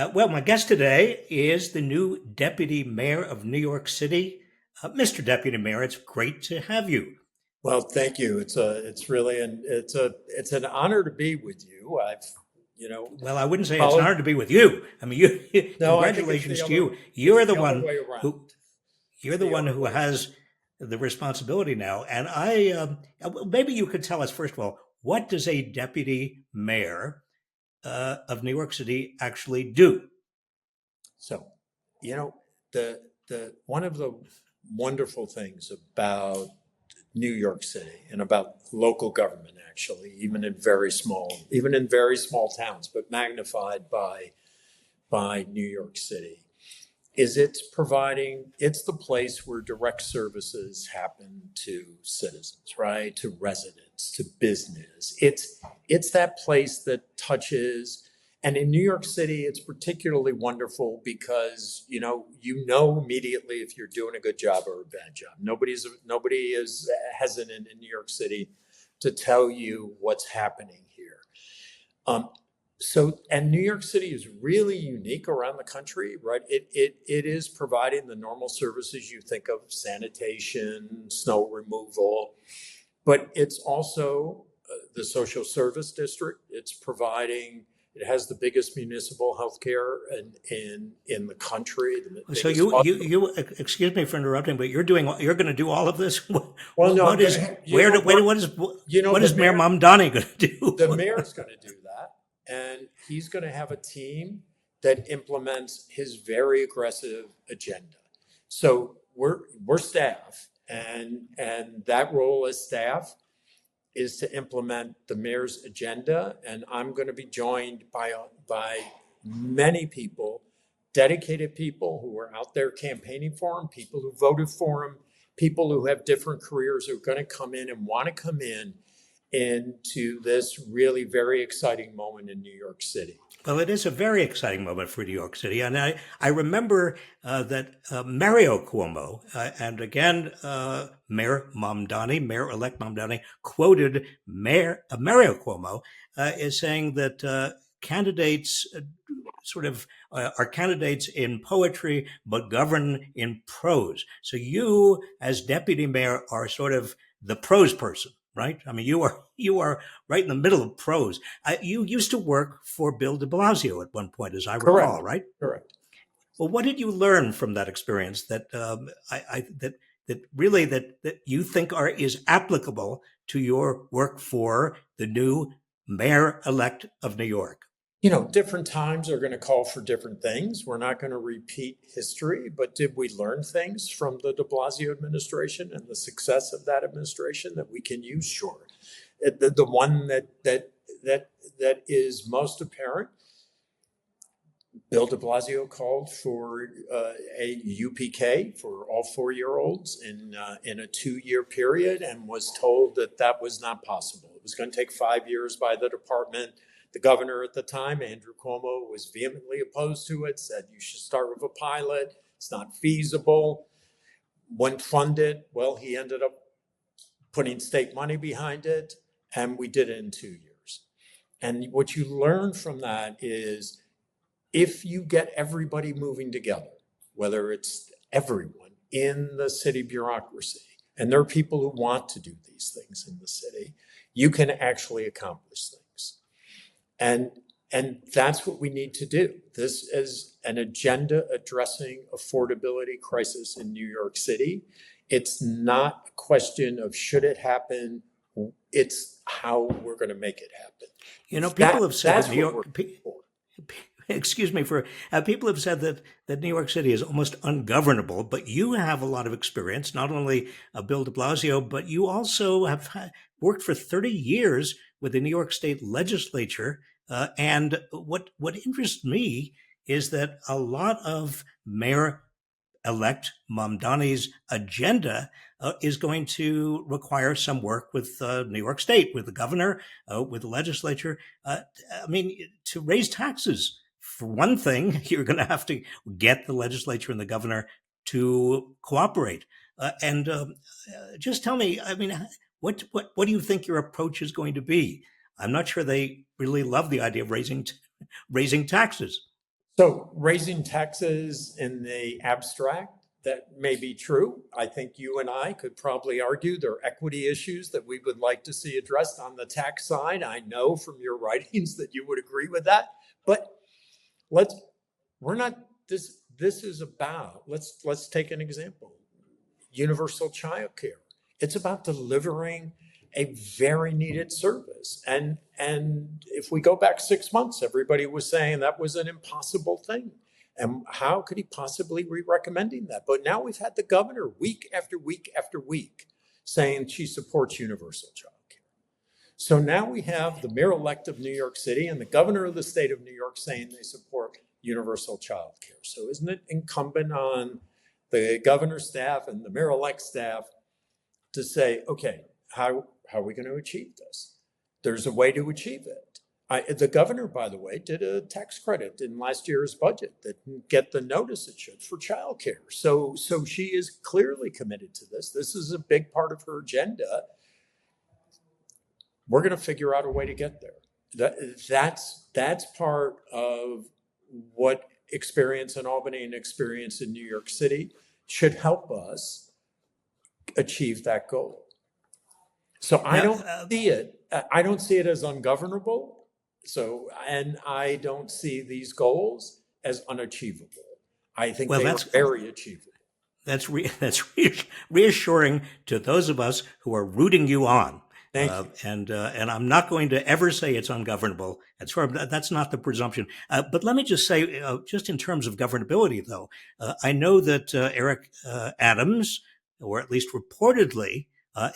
Well, my guest today is the new Deputy Mayor of New York City. Mr. Deputy Mayor, it's great to have you. Well, thank you. It's an honor to be with you. You know, Well, I wouldn't say it's an followed. honor to be with you. I mean, No, I think congratulations to you. You're the the other one way around. who you're It's the the one other who way around. has the responsibility now. And maybe you could tell us first of all, what does a deputy mayor of New York City actually do? So, you know, the one of the wonderful things about New York City and about local government, actually, even in very small towns, but magnified by New York City, is it's the place where direct services happen to citizens, right? To residents, to business. It's that place that touches, and in New York City, it's particularly wonderful because you know immediately if you're doing a good job or a bad job. Nobody is hesitant in New York City to tell you what's happening here. Um, and New York City is really unique around the country, right? It is providing the normal services you think of: sanitation, snow removal, but it's also the social service district. It has the biggest municipal healthcare in the country, the So biggest. excuse me for interrupting, but you're going to do all of this. Well, no, I'm What going is, to, where, do, wait, what the is Mayor mayor. Mamdani going to The do? mayor's going to do that, and he's going to have a team that implements his very aggressive agenda. So we're staff, and that role as staff is to implement the mayor's agenda. And I'm going to be joined by many people, dedicated people who are out there campaigning for him, people who voted for him, people who have different careers who are going to come in and want to come in into this really very exciting moment in New York City. Well, it is a very exciting moment for New York City. And I remember that Mario Cuomo, and again, Mayor Mamdani, Mayor-elect Mamdani, quoted Mario Cuomo as saying that candidates are candidates in poetry, but govern in prose. So you, as deputy mayor, are sort of the prose person, right? I mean, you are right in the middle of prose. You used to work for Bill de Blasio at one point, as I recall, Correct. right? Correct. Well, what did you learn from that experience that you think is applicable to your work for the new mayor-elect of New York? Different times are going to call for different things. We're not going to repeat history, but did we learn things from the de Blasio administration and the success of that administration that we can use? Sure. The one that is most apparent, Bill de Blasio called for a UPK for all 4-year-olds in a 2-year period, and was told that that was not possible. It was going to take 5 years by the department. The governor at the time, Andrew Cuomo, was vehemently opposed to it, said you should start with a pilot. It's not feasible. When funded, well, he ended up putting state money behind it, and we did it in 2 years. And what you learn from that is if you get everybody moving together, whether it's everyone in the city bureaucracy, and there are people who want to do these things in the city, you can actually accomplish things. And that's what we need to do. This is an agenda addressing affordability crisis in New York City. It's not a question of should it happen, it's how we're going to make it happen. People have said That's that New what we're York. for. Excuse me for people have said that New York City is almost ungovernable, but you have a lot of experience, not only Bill de Blasio, but you also have worked for 30 years with the New York State Legislature. And what interests me is that a lot of Mayor-elect Mamdani's agenda is going to require some work with New York State, with the governor, with the legislature. I mean, to raise taxes, for one thing, you're going to have to get the legislature and the governor to cooperate. And just tell me, I mean, what do you think your approach is going to be? I'm not sure they really love the idea of raising taxes. So raising taxes in the abstract, that may be true. I think you and I could probably argue there are equity issues that we would like to see addressed on the tax side. I know from your writings that you would agree with that. But let's we're not this is about let's take an example. Universal child care. It's about delivering a very needed service. And if we go back 6 months, everybody was saying that was an impossible thing. And how could he possibly be recommending that? But now we've had the governor week after week after week saying she supports universal child care. So now we have the mayor-elect of New York City and the governor of the state of New York saying they support universal child care. So isn't it incumbent on the governor's staff and the mayor-elect staff to say, okay, how are we going to achieve this? There's a way to achieve it. The governor, by the way, did a tax credit in last year's budget that didn't get the notice it should for childcare. So she is clearly committed to this. This is a big part of her agenda. We're going to figure out a way to get there. That's part of what experience in Albany and experience in New York City should help us achieve that goal. So I don't see it. I don't see it as ungovernable. And I don't see these goals as unachievable. I think they are very achievable. That's reassuring to those of us who are rooting you on. Thank you. And I'm not going to ever say it's ungovernable. That's not the presumption. But let me just say, just in terms of governability, though, I know that Eric Adams, or at least reportedly,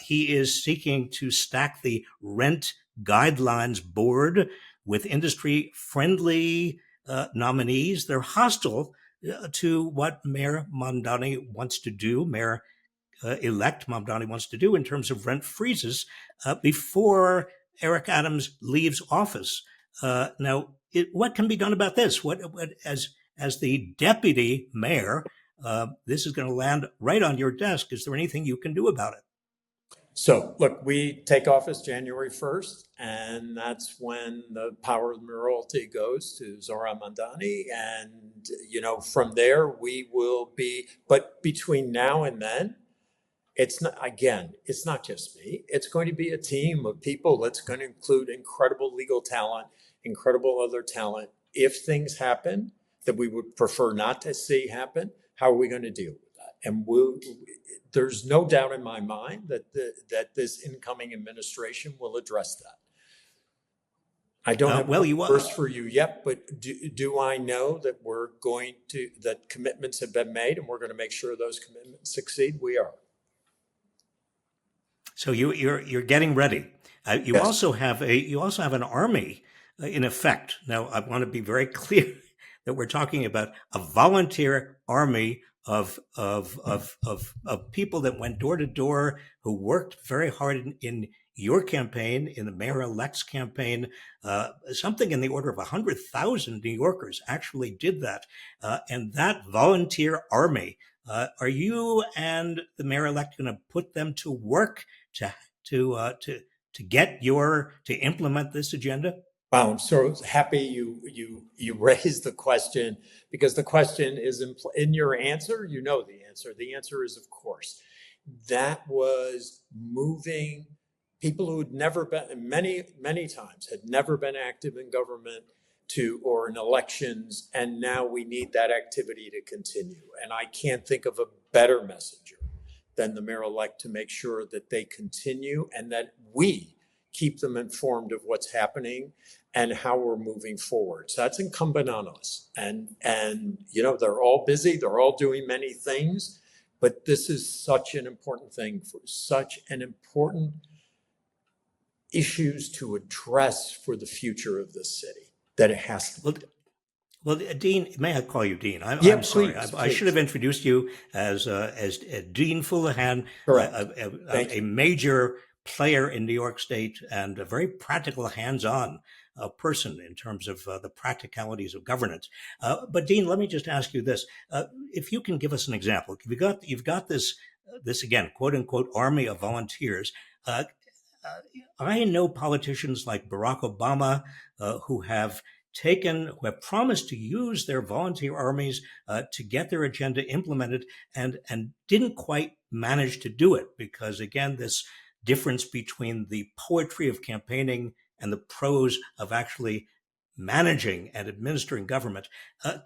he is seeking to stack the rent guidelines board with industry-friendly nominees. They're hostile to what Mayor Mamdani wants to do, Mayor-elect Mamdani wants to do in terms of rent freezes before Eric Adams leaves office. Now, what can be done about this? As the deputy mayor, this is going to land right on your desk. Is there anything you can do about it? So, look, we take office January 1st, and that's when the power of mayoralty goes to Zohran Mamdani. And, from there we will be, but between now and then, it's not just me. It's going to be a team of people that's going to include incredible legal talent, incredible other talent. If things happen that we would prefer not to see happen, how are we going to deal with that? And there's no doubt in my mind that this incoming administration will address that. I don't have a verse for you yet, but do I know that that commitments have been made and we're going to make sure those commitments succeed? We are. So you're getting ready. You Yes. also have an army in effect. Now, I want to be very clear that we're talking about a volunteer army of people that went door to door, who worked very hard in your campaign, in the mayor-elect's campaign. Something in the order of 100,000 New Yorkers actually did that, and that volunteer army. Are you and the mayor-elect going to put them to work to implement this agenda? Wow, I'm so happy you raised the question, because the question is in your answer. You know the answer. The answer is, of course. That was moving people who had never been, many times had never been active in government or in elections, and now we need that activity to continue. And I can't think of a better messenger than the mayor-elect to make sure that they continue and that we keep them informed of what's happening and how we're moving forward. So that's incumbent on us. And they're all busy, they're all doing many things, but this is such an important thing, for such an important issues to address for the future of this city, that it has to be. Well, Dean, may I call you Dean? I'm sorry. Please. I should have introduced you as Dean Fuleihan, a major player in New York State and a very practical, hands-on person in terms of the practicalities of governance. But Dean, let me just ask you this: if you can give us an example, you've got this again, quote unquote, army of volunteers. I know politicians like Barack Obama who have who have promised to use their volunteer armies to get their agenda implemented, and didn't quite manage to do it because, again, this difference between the poetry of campaigning and the prose of actually managing and administering government.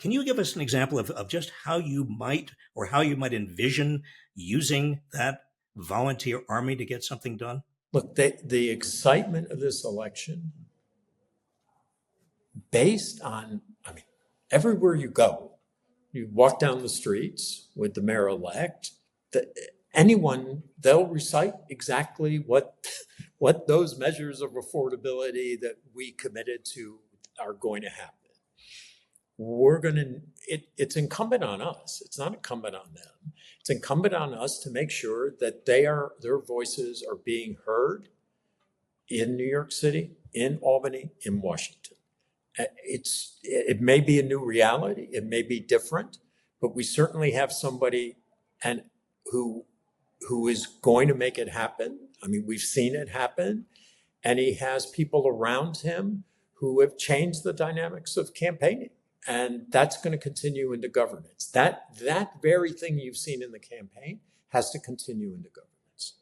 Can you give us an example of just how you might envision using that volunteer army to get something done? Look, the excitement of this election, based on, I mean, everywhere you go, you walk down the streets with the mayor-elect, they'll recite exactly what those measures of affordability that we committed to are going to happen. It's incumbent on us. It's not incumbent on them. It's incumbent on us to make sure that their voices are being heard in New York City, in Albany, in Washington. It may be a new reality. It may be different, but we certainly have somebody who is going to make it happen. I mean, we've seen it happen, and he has people around him who have changed the dynamics of campaigning, and that's going to continue into governance. That very thing you've seen in the campaign has to continue into governance.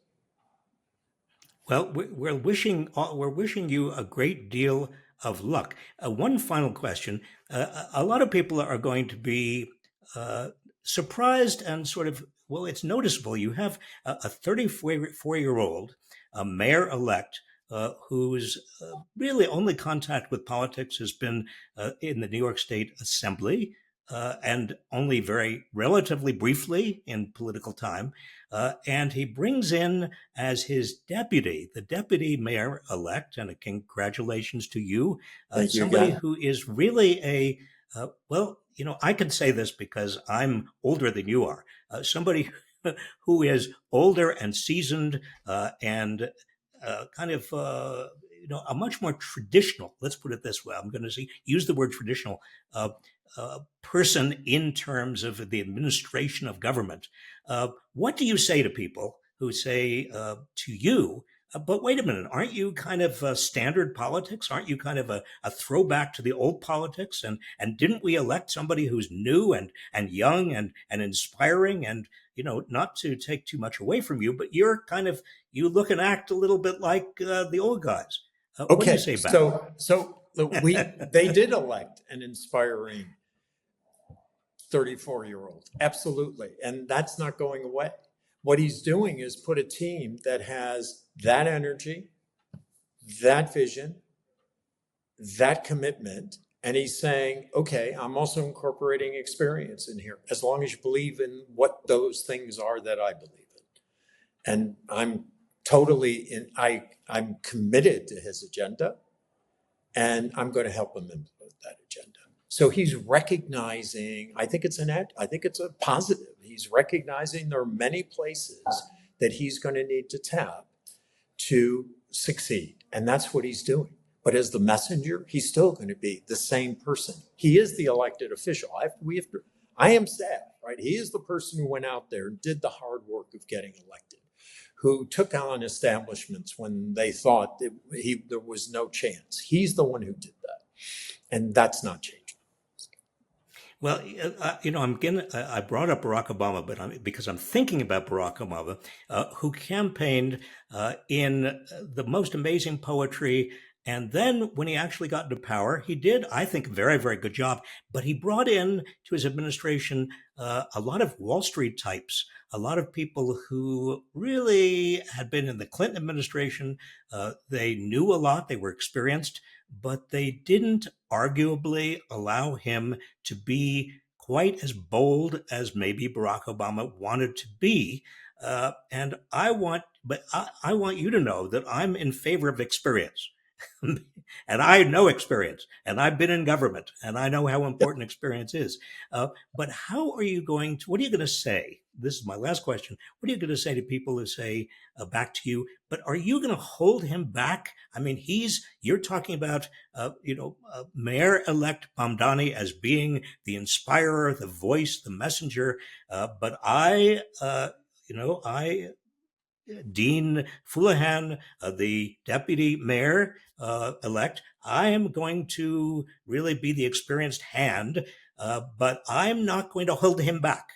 Well, we're wishing you a great deal of luck. One final question: a lot of people are going to be surprised and sort of, well, it's noticeable. You have a 34-year-old mayor-elect whose really only contact with politics has been in the New York State Assembly, and only very relatively briefly in political time. And he brings in as his deputy, the deputy mayor-elect, and congratulations to you, somebody who is really well, I can say this because I'm older than you are, somebody who is older and seasoned, and kind of, a much more traditional, let's put it this way, I'm going to use the word traditional, person in terms of the administration of government. What do you say to people who say to you, but wait a minute, aren't you kind of standard politics? Aren't you kind of a throwback to the old politics? And didn't we elect somebody who's new and young and inspiring? And, not to take too much away from you, but you look and act a little bit like the old guys. What do you say back? So they did elect an inspiring 34-year-old. Absolutely. And that's not going away. What he's doing is put a team that has that energy, that vision, that commitment. And he's saying, okay, I'm also incorporating experience in here, as long as you believe in what those things are that I believe in. And I'm I'm committed to his agenda, and I'm going to help him implement that agenda. So he's recognizing, I think it's a positive. He's recognizing there are many places that he's going to need to tap to succeed. And that's what he's doing. But as the messenger, he's still going to be the same person. He is the elected official. I am staff, right? He is the person who went out there and did the hard work of getting elected, who took on establishments when they thought there was no chance. He's the one who did that. And that's not changing. Well, I brought up Barack Obama, because I'm thinking about Barack Obama, who campaigned in the most amazing poetry. And then when he actually got into power, he did, I think, a very, very good job. But he brought in to his administration a lot of Wall Street types, a lot of people who really had been in the Clinton administration. They knew a lot, they were experienced, but they didn't arguably allow him to be quite as bold as maybe Barack Obama wanted to be. And I want you to know that I'm in favor of experience. And I know experience, and I've been in government, and I know how important experience is. But what are you going to say? This is my last question. What are you going to say to people who say back to you, but are you going to hold him back? I mean, you're talking about, Mayor-elect Mamdani as being the inspirer, the voice, the messenger. But I Dean Fuleihan, the deputy mayor elect, I am going to really be the experienced hand, but I'm not going to hold him back.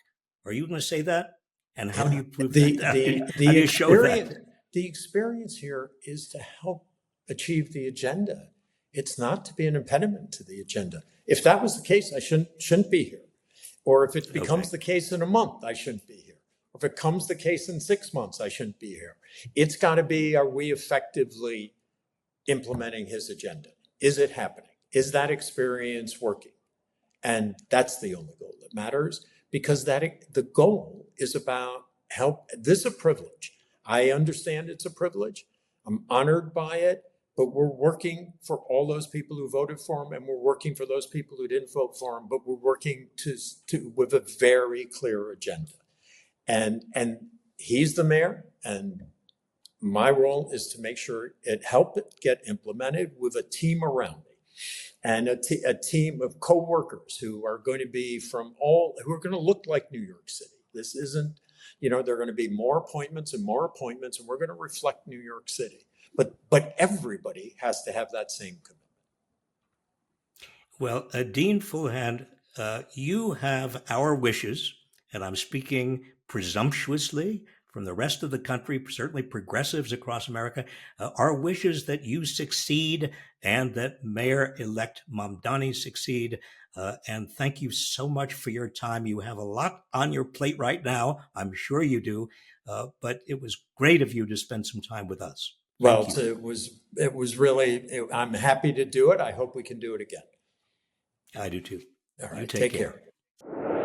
Are you going to say that? And how do Yeah. you prove that? The How the do you show that? experience here is to help achieve the agenda. It's not to be an impediment to the agenda. If that was the case, I shouldn't be here. Or if it becomes Okay. the case in a month, I shouldn't be here. Or if it comes the case in 6 months, I shouldn't be here. It's got to be, are we effectively implementing his agenda? Is it happening? Is that experience working? And that's the only goal that matters, because the goal is about help. This is a privilege. I understand it's a privilege. I'm honored by it, but we're working for all those people who voted for him, and we're working for those people who didn't vote for him, but we're working to with a very clear agenda. And he's the mayor, and my role is to make sure it help it get implemented with a team around me, and a team of co-workers who are going to be who are going to look like New York City. This isn't, there are going to be more appointments, and we're going to reflect New York City. But everybody has to have that same commitment. Well, Dean Fuleihan, you have our wishes, and I'm speaking presumptuously from the rest of the country, certainly progressives across America, our wishes that you succeed and that Mayor-elect Mamdani succeed. And thank you so much for your time. You have a lot on your plate right now. I'm sure you do. But it was great of you to spend some time with us. Thank Well, you. it was really, I'm happy to do it. I hope we can do it again. I do too. All You right, take take care. care.